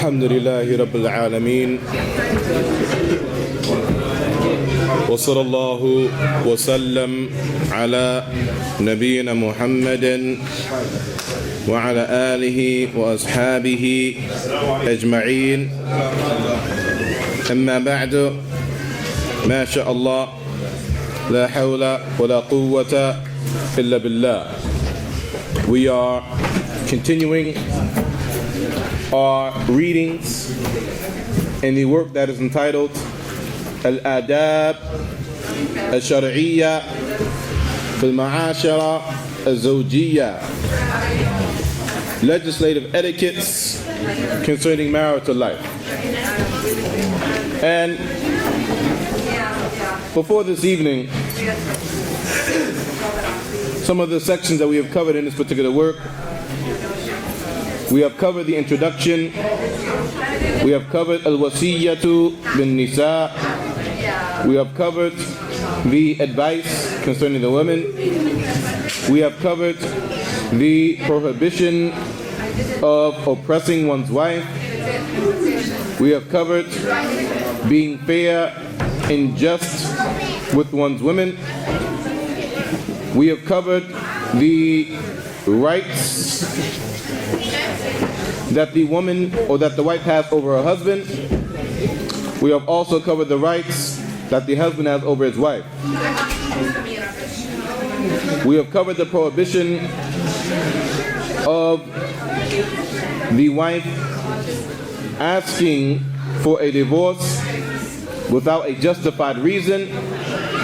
الحمد لله رب العالمين وصلى الله وسلم على نبينا محمد وعلى آله وأصحابه أجمعين أما بعد ما شاء الله لا حول ولا قوة إلا بالله. We are continuing our readings in the work that is entitled Al-Adab Al-Shar'iyya Fil Ma'ashara Al-Zawjiyya, Legislative Etiquettes Concerning Marital Life. And before this evening, some of the sections that we have covered in this particular work, we have covered the introduction, we have covered al-wasiyyatu bin nisa, we have covered the advice concerning the women, we have covered the prohibition of oppressing one's wife, we have covered being fair and just with one's women, we have covered the rights that the woman or that the wife has over her husband. We have also covered the rights that the husband has over his wife. We have covered the prohibition of the wife asking for a divorce without a justified reason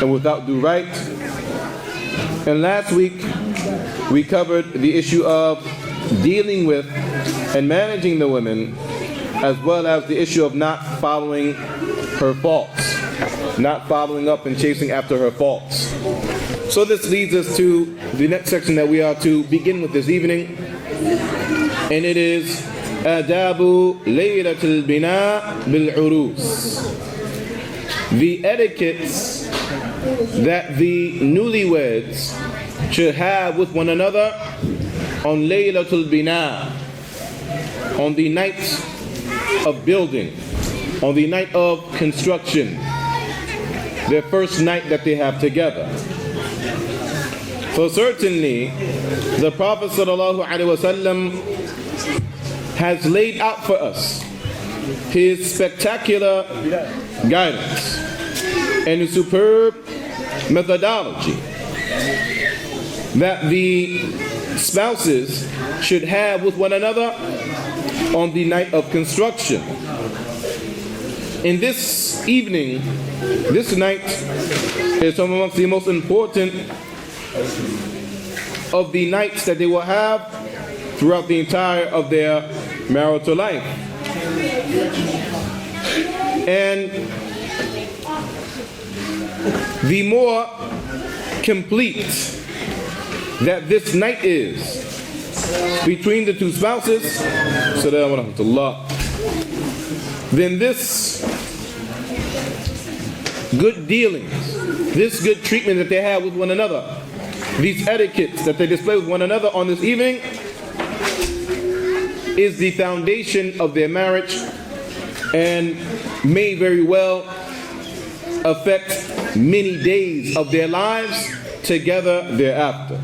and without due right. And last week we covered the issue of dealing with and managing the women, as well as the issue of not following her faults, not following up and chasing after her faults. So this leads us to the next section that we are to begin with this evening, and it is Adabu Laylatul Bina Bil Urus, the etiquettes that the newlyweds should have with one another on Laylatul Bina, on the night of building, on the night of construction, their first night that they have together. So certainly the Prophet ﷺ has laid out for us his spectacular guidance and his superb methodology that the spouses should have with one another on the night of construction. In this evening, this night is some amongst the most important of the nights that they will have throughout the entire of their marital life. And the more complete that this night is between the two spouses, then this good dealings, this good treatment that they have with one another, these etiquettes that they display with one another on this evening, is the foundation of their marriage and may very well affect many days of their lives together thereafter.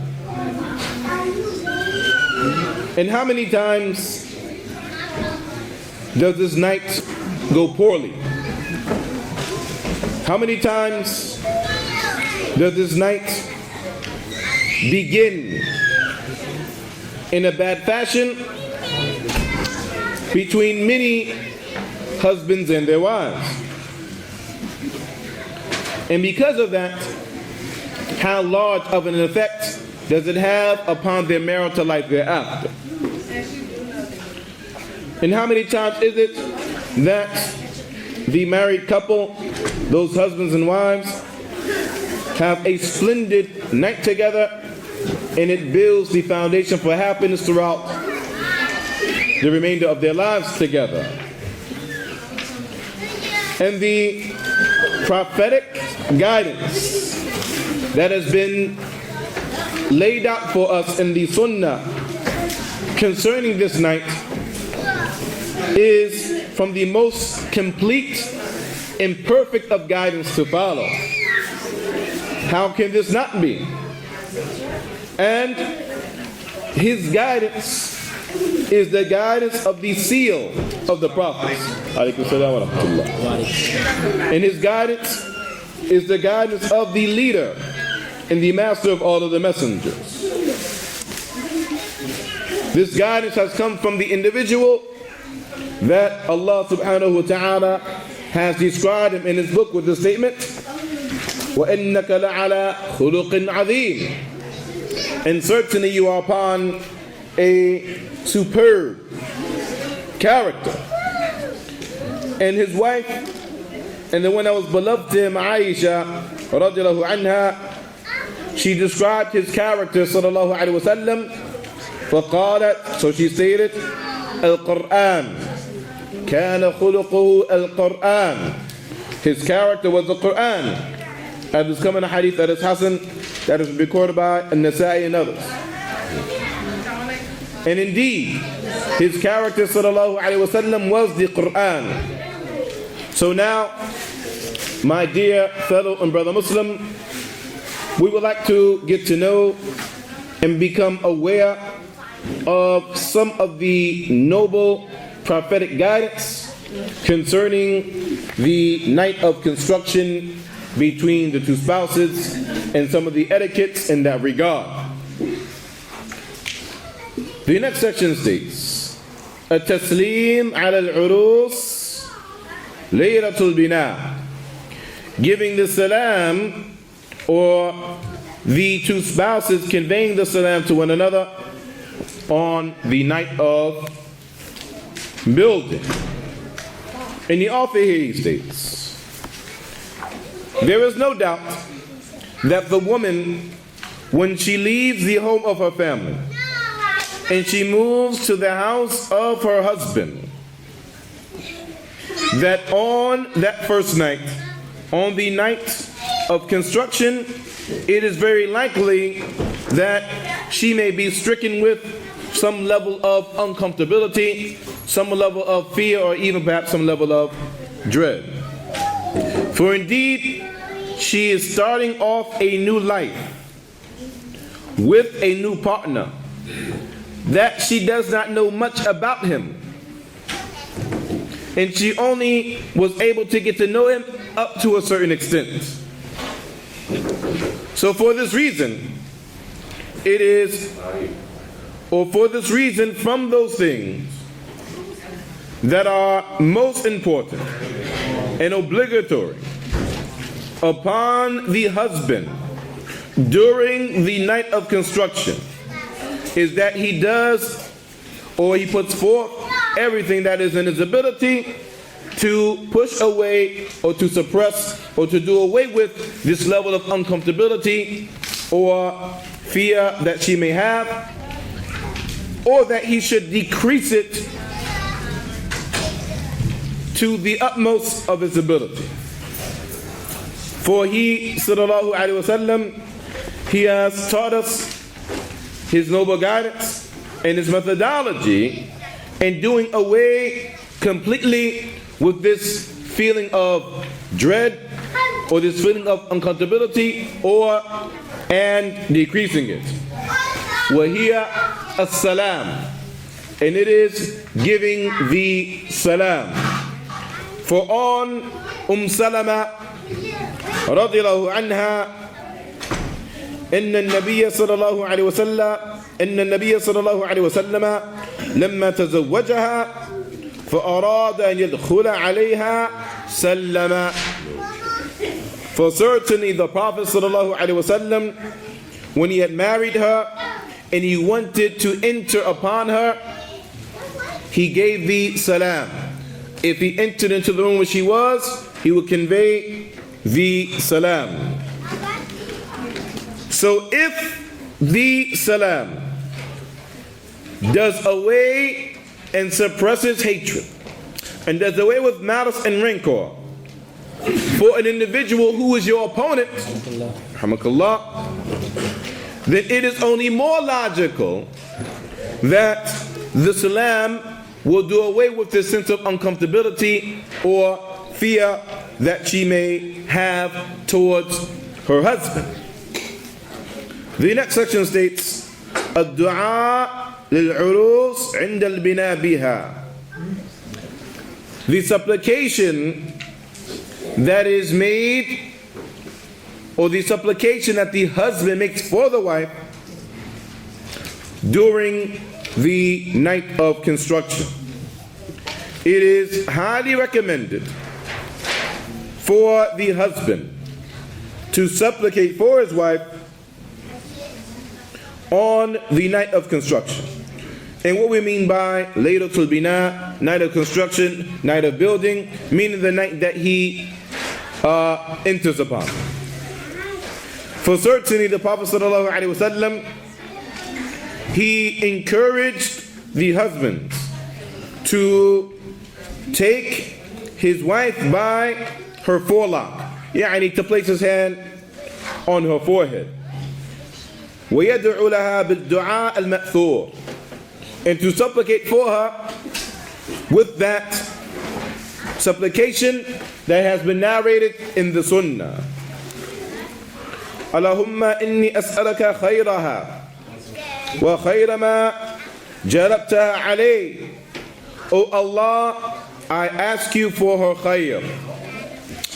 And how many times does this night go poorly? How many times does this night begin in a bad fashion between many husbands and their wives? And because of that, how large of an effect does it have upon their marital life thereafter? And how many times is it that the married couple, those husbands and wives, have a splendid night together, and it builds the foundation for happiness throughout the remainder of their lives together? And the prophetic guidance that has been laid out for us in the Sunnah concerning this night is from the most complete and perfect of guidance to follow. How can this not be? And his guidance is the guidance of the seal of the prophets. And his guidance is the guidance of the leader and the master of all of the messengers. This guidance has come from the individual that Allah subhanahu wa ta'ala has described him in his book with the statement, وَإِنَّكَ لَعَلَى خُلُقٍ عَظِيمٍ. And certainly you are upon a superb character. And his wife, and the one that was beloved to him, Aisha radiallahu anha, she described his character sallallahu alayhi wa sallam. فقالت, so she stated, القرآن كان خلقه القرآن. His character was the Qur'an. As is coming in a hadith that is Hasan, that is recorded by An-Nasa'i and others. And indeed, his character sallallahu alayhi wasallam was the Qur'an. So now, my dear fellow and brother Muslim, we would like to get to know and become aware of some of the noble prophetic guidance concerning the night of construction between the two spouses and some of the etiquettes in that regard. The next section states, التسليم على العروس ليلة البناء. Giving the salam, or the two spouses conveying the salam to one another on the night of building. And the author here he states, there is no doubt that the woman, when she leaves the home of her family and she moves to the house of her husband, that on that first night, on the night of construction, it is very likely that she may be stricken with some level of uncomfortability, some level of fear, or even perhaps some level of dread. For indeed, she is starting off a new life with a new partner that she does not know much about him. And she only was able to get to know him up to a certain extent. So for this reason, from those things that are most important and obligatory upon the husband during the night of construction is that he does, or he puts forth everything that is in his ability to push away or to suppress or to do away with this level of uncomfortability or fear that she may have, or that he should decrease it to the utmost of his ability. For he, sallallahu alaihi wasallam, he has taught us his noble guidance and his methodology in doing away completely with this feeling of dread or this feeling of uncomfortability and decreasing it. وَهِيَ السَّلَامُ, and it is giving the salam. For on Salama radiallahu anha, إن النبي صلى الله عليه وسلم لما تزوجها فأراد أن يدخل عليها سلم. For certainly the Prophet sallallahu alaihi wasallam, when he had married her and he wanted to enter upon her, he gave the salam. If he entered into the room where she was, he would convey the salam. So if the salam does away and suppresses hatred and does away with malice and rancor for an individual who is your opponent, then it is only more logical that the salam will do away with this sense of uncomfortability or fear that she may have towards her husband. The next section states, الدعاء للعروس عند البناء بها. The supplication that is made, or the supplication that the husband makes for the wife during the night of construction. It is highly recommended for the husband to supplicate for his wife on the night of construction. And what we mean by Laylatul Bina, night of construction, night of building, meaning the night that he enters upon. For certainly the Prophet ﷺ, he encouraged the husbands to take his wife by her forelock, يعني to place his hand on her forehead. وَيَدْعُ لَهَا بِالدُّعَاءِ الْمَأْثُورِ, and to supplicate for her with that supplication that has been narrated in the Sunnah. اللهم إني أسألك خيرها وخير ما جلبتها عليه. O Allah, I ask you for her khayr.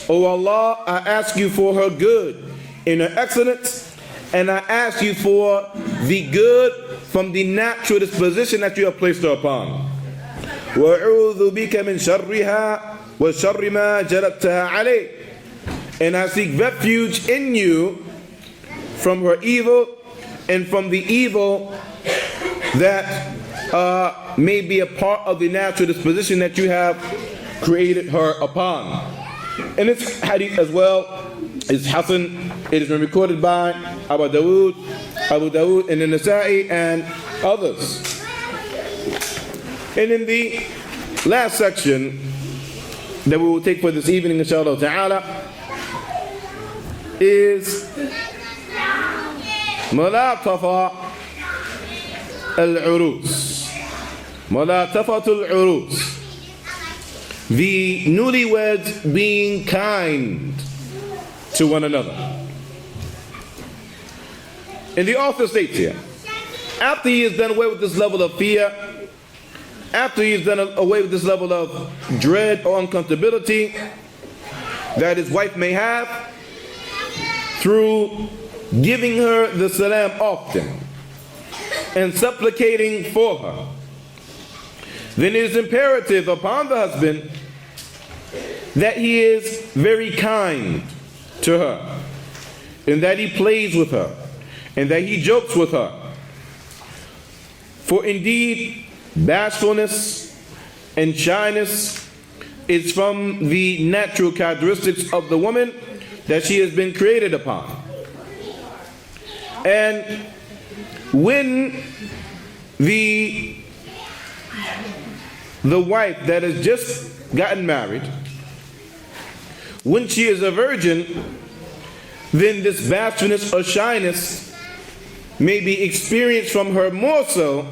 O Allah, I ask you for her good in her excellence, and I ask you for the good from the natural disposition that you have placed her upon. وَأَعُوذُ بِكَ مِنْ شَرِّهَا وَشَرِّ مَا جَلَبْتَهَا عَلَيْهِ. And I seek refuge in you from her evil and from the evil that may be a part of the natural disposition that you have created her upon. And this hadith as well is Hasan. It has been recorded by Abu Dawood and the Nasa'i and others. And in the last section that we will take for this evening, inshallah ta'ala, is Malatafa al-Urus. Malatafa al-Urus. The newlyweds being kind to one another. And the author states here, after he has done away with this level of fear, after he has done away with this level of dread or uncomfortability that his wife may have, through giving her the salam often and supplicating for her, then it is imperative upon the husband that he is very kind to her, and that he plays with her, and that he jokes with her. For indeed, bashfulness and shyness is from the natural characteristics of the woman that she has been created upon. And when the wife that has just gotten married, when she is a virgin, then this bashfulness or shyness may be experienced from her more so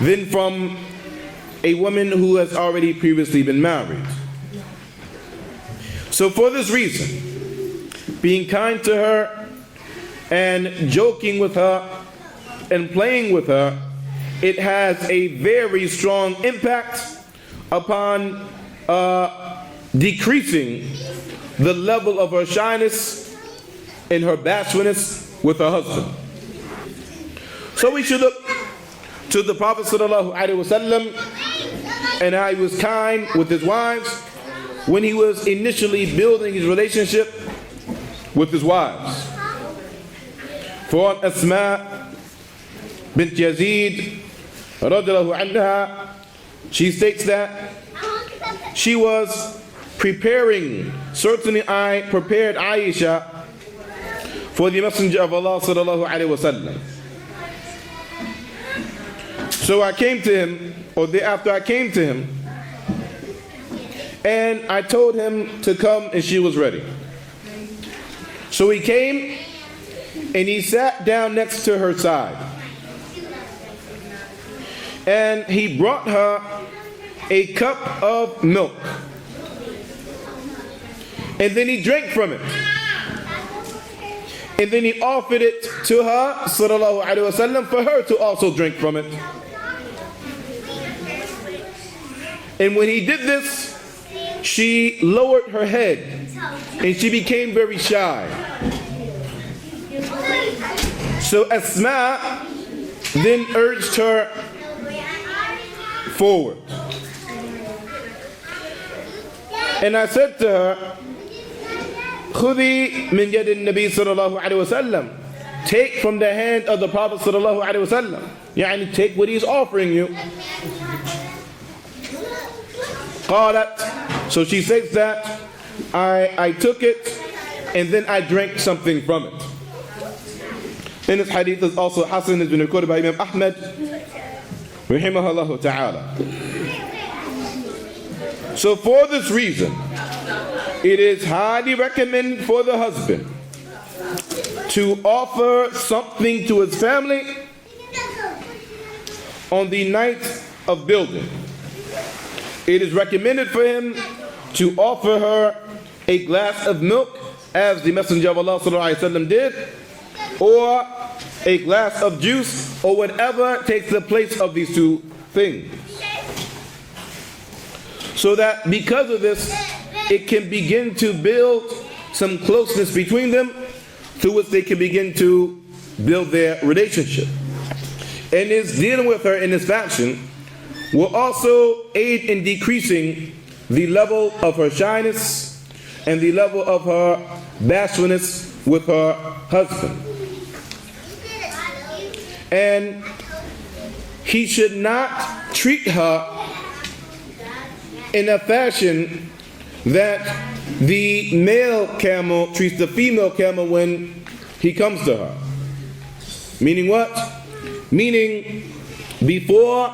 than from a woman who has already previously been married. So for this reason, being kind to her and joking with her and playing with her, it has a very strong impact upon decreasing the level of her shyness and her bashfulness with her husband. So we should look to the Prophet ﷺ and how he was kind with his wives when he was initially building his relationship with his wives. For Asma bint Yazid radiallahu anha, she states that she was preparing, certainly I prepared Aisha for the Messenger of Allah sallallahu alaihi wasallam. So I came to him, or thereafter I came to him, and I told him to come, and she was ready. So he came, and he sat down next to her side. and he brought her a cup of milk, and then he drank from it, and then he offered it to her sallallahu alaihi wasallam for her to also drink from it. And when he did this, she lowered her head and she became very shy. So Asma then urged her forward. And I said to her, خُذِي مِنْ يَدِ النَّبِي صلى الله عليه وسلم. Take from the hand of the Prophet صلى الله عليه وسلم. يعني take what he's offering you. قالت, so she says that I took it and then I drank something from it. And this hadith is also Hasan, has been recorded by Imam Ahmad rahimahullah ta'ala. So for this reason, it is highly recommended for the husband to offer something to his family on the night of building. It is recommended for him to offer her a glass of milk, as the Messenger of Allah sallallahu alaihi wasallam did, or a glass of juice, or whatever takes the place of these two things. So that because of this, it can begin to build some closeness between them, through which they can begin to build their relationship. And his dealing with her in this fashion will also aid in decreasing the level of her shyness and the level of her bashfulness with her husband. And he should not treat her in a fashion that the male camel treats the female camel when he comes to her. Meaning what? Meaning before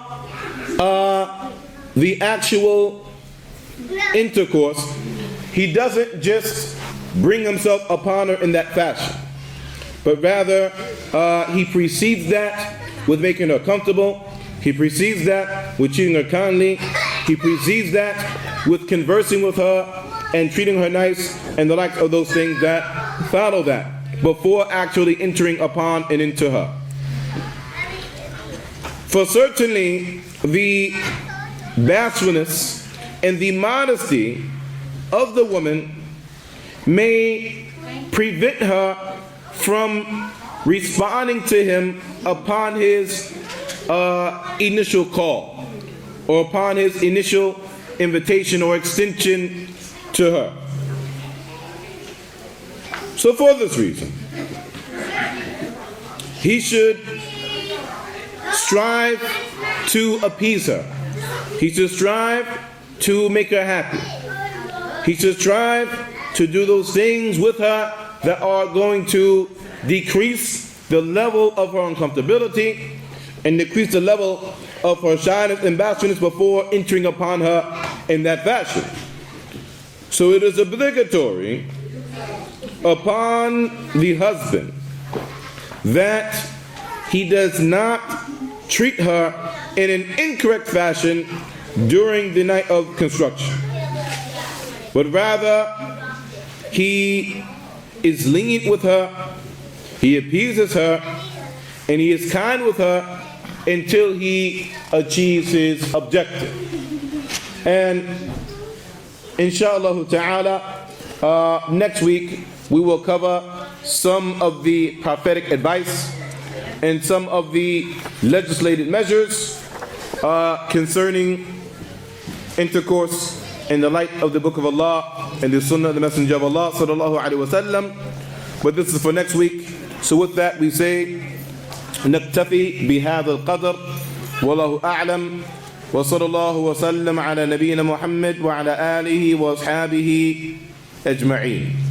the actual intercourse, he doesn't just bring himself upon her in that fashion, but rather he precedes that with making her comfortable. He precedes that with treating her kindly. He precedes that with conversing with her and treating her nice, and the likes of those things that follow that, before actually entering upon and into her. For certainly the bashfulness and the modesty of the woman may prevent her from responding to him upon his initial call, or upon his initial invitation or extension to her. So for this reason, he should strive to appease her. He should strive to make her happy. He should strive to do those things with her that are going to decrease the level of her uncomfortability and decrease the level of her shyness and bashfulness before entering upon her in that fashion. So it is obligatory upon the husband that he does not treat her in an incorrect fashion during the night of construction, but rather he is lenient with her, he appeases her, and he is kind with her until he achieves his objective. And inshallah ta'ala, next week we will cover some of the prophetic advice and some of the legislated measures concerning intercourse in the light of the Book of Allah and the Sunnah of the Messenger of Allah sallallahu alaihi wasallam. But this is for next week. So with that we say, نكتفي بهذا القدر والله أعلم وصلى الله وسلم على نبينا محمد وعلى آله وأصحابه أجمعين.